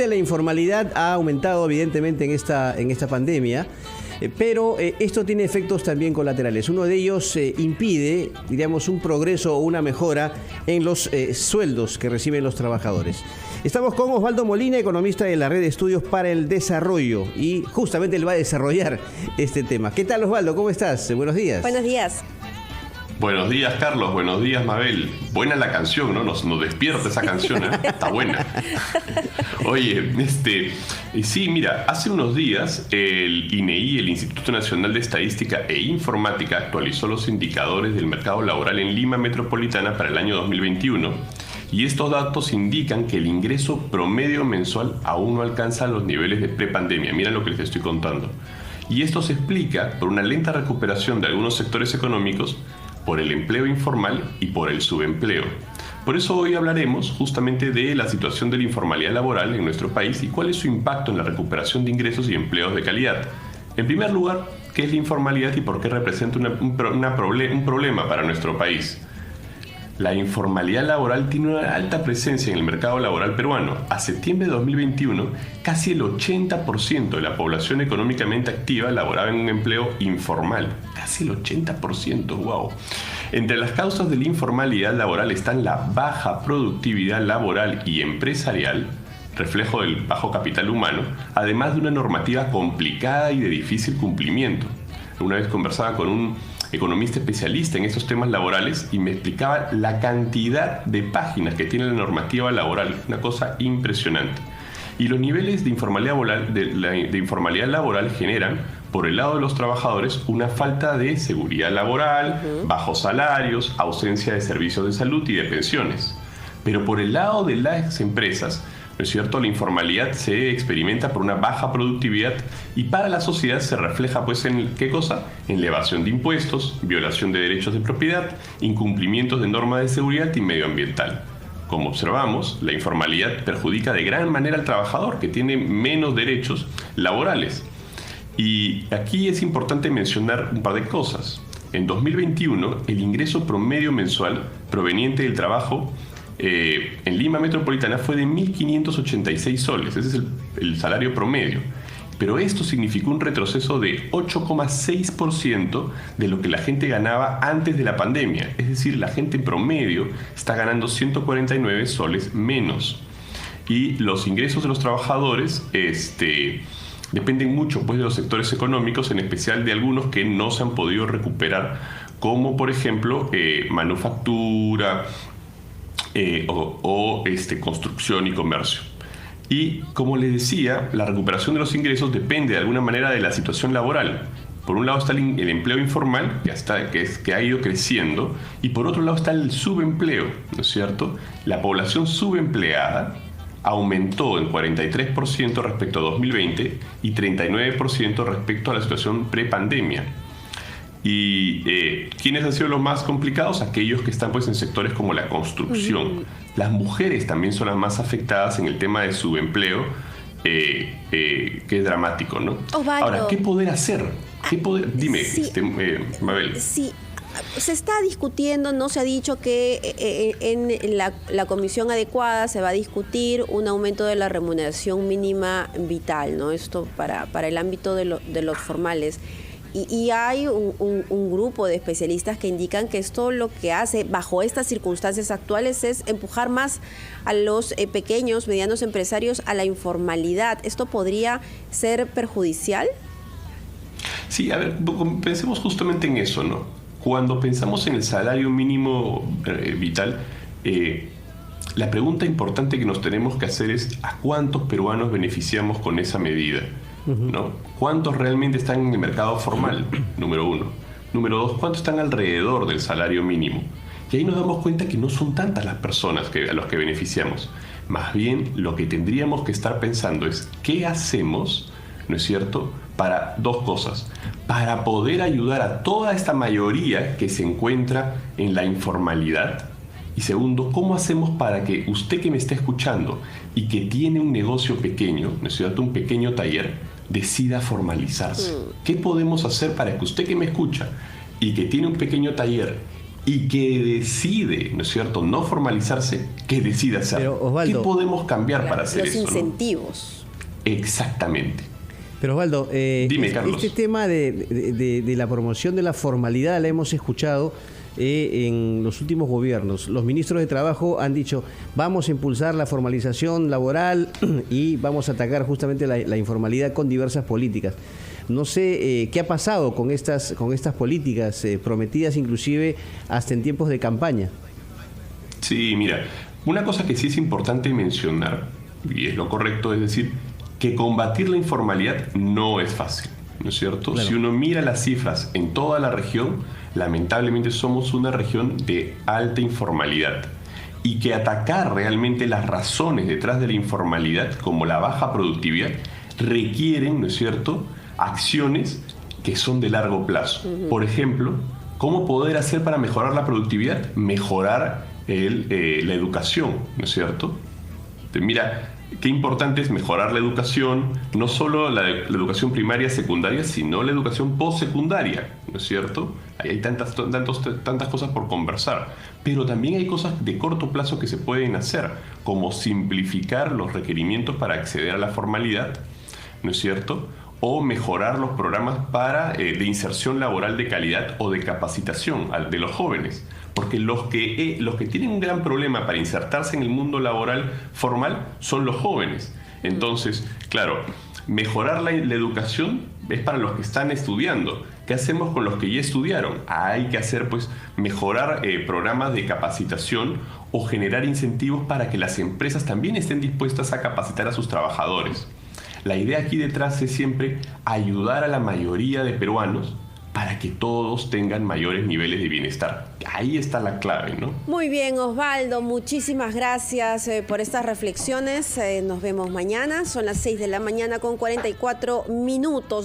de la informalidad ha aumentado evidentemente en esta pandemia. Pero esto tiene efectos también colaterales. Uno de ellos impide, diríamos, un progreso o una mejora en los sueldos que reciben los trabajadores. Estamos con Osvaldo Molina, economista de la Red de Estudios para el Desarrollo, y justamente él va a desarrollar este tema. ¿Qué tal, Osvaldo? ¿Cómo estás? Buenos días. Buenos días. Buenos días, Carlos. Buenos días, Mabel. Buena la canción, ¿no? Nos despierta esa canción, ¿eh? Está buena. Oye, sí, mira, hace unos días el INEI, el Instituto Nacional de Estadística e Informática, actualizó los indicadores del mercado laboral en Lima Metropolitana para el año 2021. Y estos datos indican que el ingreso promedio mensual aún no alcanza los niveles de prepandemia. Mira lo que les estoy contando. Y esto se explica por una lenta recuperación de algunos sectores económicos, por el empleo informal y por el subempleo. Por eso hoy hablaremos justamente de la situación de la informalidad laboral en nuestro país y cuál es su impacto en la recuperación de ingresos y empleos de calidad. En primer lugar, ¿qué es la informalidad y por qué representa un problema para nuestro país? La informalidad laboral tiene una alta presencia en el mercado laboral peruano. A septiembre de 2021, casi el 80% de la población económicamente activa laboraba en un empleo informal. Casi el 80%, wow. Entre las causas de la informalidad laboral están la baja productividad laboral y empresarial, reflejo del bajo capital humano, además de una normativa complicada y de difícil cumplimiento. Una vez conversaba con un economista especialista en estos temas laborales y me explicaba la cantidad de páginas que tiene la normativa laboral, una cosa impresionante. Y los niveles de informalidad laboral generan, por el lado de los trabajadores, una falta de seguridad laboral, bajos salarios, ausencia de servicios de salud y de pensiones. Pero por el lado de las empresas, ¿no es cierto?, la informalidad se experimenta por una baja productividad y para la sociedad se refleja pues en ¿qué cosa? En la evasión de impuestos, violación de derechos de propiedad, incumplimientos de normas de seguridad y medioambiental. Como observamos, la informalidad perjudica de gran manera al trabajador, que tiene menos derechos laborales. Y aquí es importante mencionar un par de cosas. En 2021, el ingreso promedio mensual proveniente del trabajo en Lima Metropolitana fue de 1.586 soles, ese es el salario promedio. Pero esto significó un retroceso de 8,6% de lo que la gente ganaba antes de la pandemia. Es decir, la gente en promedio está ganando 149 soles menos. Y los ingresos de los trabajadores dependen mucho pues, de los sectores económicos, en especial de algunos que no se han podido recuperar, como por ejemplo manufactura, construcción y comercio. Y como les decía, la recuperación de los ingresos depende de alguna manera de la situación laboral. Por un lado está el empleo informal, que ha ido creciendo, y por otro lado está el subempleo, ¿no es cierto? La población subempleada aumentó en 43% respecto a 2020 y 39% respecto a la situación prepandemia. ¿Y quiénes han sido los más complicados? Aquellos que están pues, en sectores como la construcción. Las mujeres también son las más afectadas en el tema de subempleo, que es dramático, ¿no? Osvaldo. Ahora, ¿qué poder hacer? Dime, sí, Mabel. Sí, se está discutiendo, no se ha dicho que en la comisión adecuada se va a discutir un aumento de la remuneración mínima vital, ¿no? Esto para el ámbito de los formales. Y hay un grupo de especialistas que indican que esto lo que hace bajo estas circunstancias actuales es empujar más a los pequeños, medianos empresarios a la informalidad. ¿Esto podría ser perjudicial? Sí, a ver, pensemos justamente en eso, ¿no? Cuando pensamos en el salario mínimo vital, la pregunta importante que nos tenemos que hacer es ¿a cuántos peruanos beneficiamos con esa medida? ¿No? ¿Cuántos realmente están en el mercado formal? Número uno. Número dos, ¿cuántos están alrededor del salario mínimo? Y ahí nos damos cuenta que no son tantas las personas a los que beneficiamos. Más bien, lo que tendríamos que estar pensando es ¿qué hacemos, no es cierto?, para dos cosas? Para poder ayudar a toda esta mayoría que se encuentra en la informalidad. Y segundo, ¿cómo hacemos para que usted que me está escuchando y que tiene un negocio pequeño, ¿no es cierto?, un pequeño taller, decida formalizarse? ¿Qué podemos hacer para que usted que me escucha y que tiene un pequeño taller y que decide, ¿no es cierto?, no formalizarse, que decide hacerlo. Pero, Osvaldo, ¿qué podemos cambiar para hacer los eso? incentivos. ¿No? Exactamente. Pero Osvaldo, Dime, Carlos. este tema de la promoción de la formalidad la hemos escuchado en los últimos gobiernos. Los ministros de Trabajo han dicho, vamos a impulsar la formalización laboral y vamos a atacar justamente la informalidad con diversas políticas. No sé qué ha pasado con estas políticas prometidas inclusive hasta en tiempos de campaña. Sí, mira, una cosa que sí es importante mencionar, y es lo correcto, es decir, que combatir la informalidad no es fácil, ¿no es cierto? Claro. Si uno mira las cifras en toda la región, lamentablemente somos una región de alta informalidad. Y que atacar realmente las razones detrás de la informalidad, como la baja productividad, requieren, ¿no es cierto?, acciones que son de largo plazo. Por ejemplo, ¿cómo poder hacer para mejorar la productividad? Mejorar la educación, ¿no es cierto? Mira, qué importante es mejorar la educación, no solo la educación primaria, secundaria, sino la educación postsecundaria, ¿no es cierto? Hay tantas cosas por conversar, pero también hay cosas de corto plazo que se pueden hacer, como simplificar los requerimientos para acceder a la formalidad, ¿no es cierto?, o mejorar los programas de inserción laboral de calidad o de capacitación de los jóvenes. Porque los que tienen un gran problema para insertarse en el mundo laboral formal son los jóvenes. Entonces, claro, mejorar la educación es para los que están estudiando. ¿Qué hacemos con los que ya estudiaron? Hay que hacer, pues, mejorar programas de capacitación o generar incentivos para que las empresas también estén dispuestas a capacitar a sus trabajadores. La idea aquí detrás es siempre ayudar a la mayoría de peruanos para que todos tengan mayores niveles de bienestar. Ahí está la clave, ¿no? Muy bien, Osvaldo, muchísimas gracias por estas reflexiones. Nos vemos mañana, son las 6 de la mañana con 44 minutos.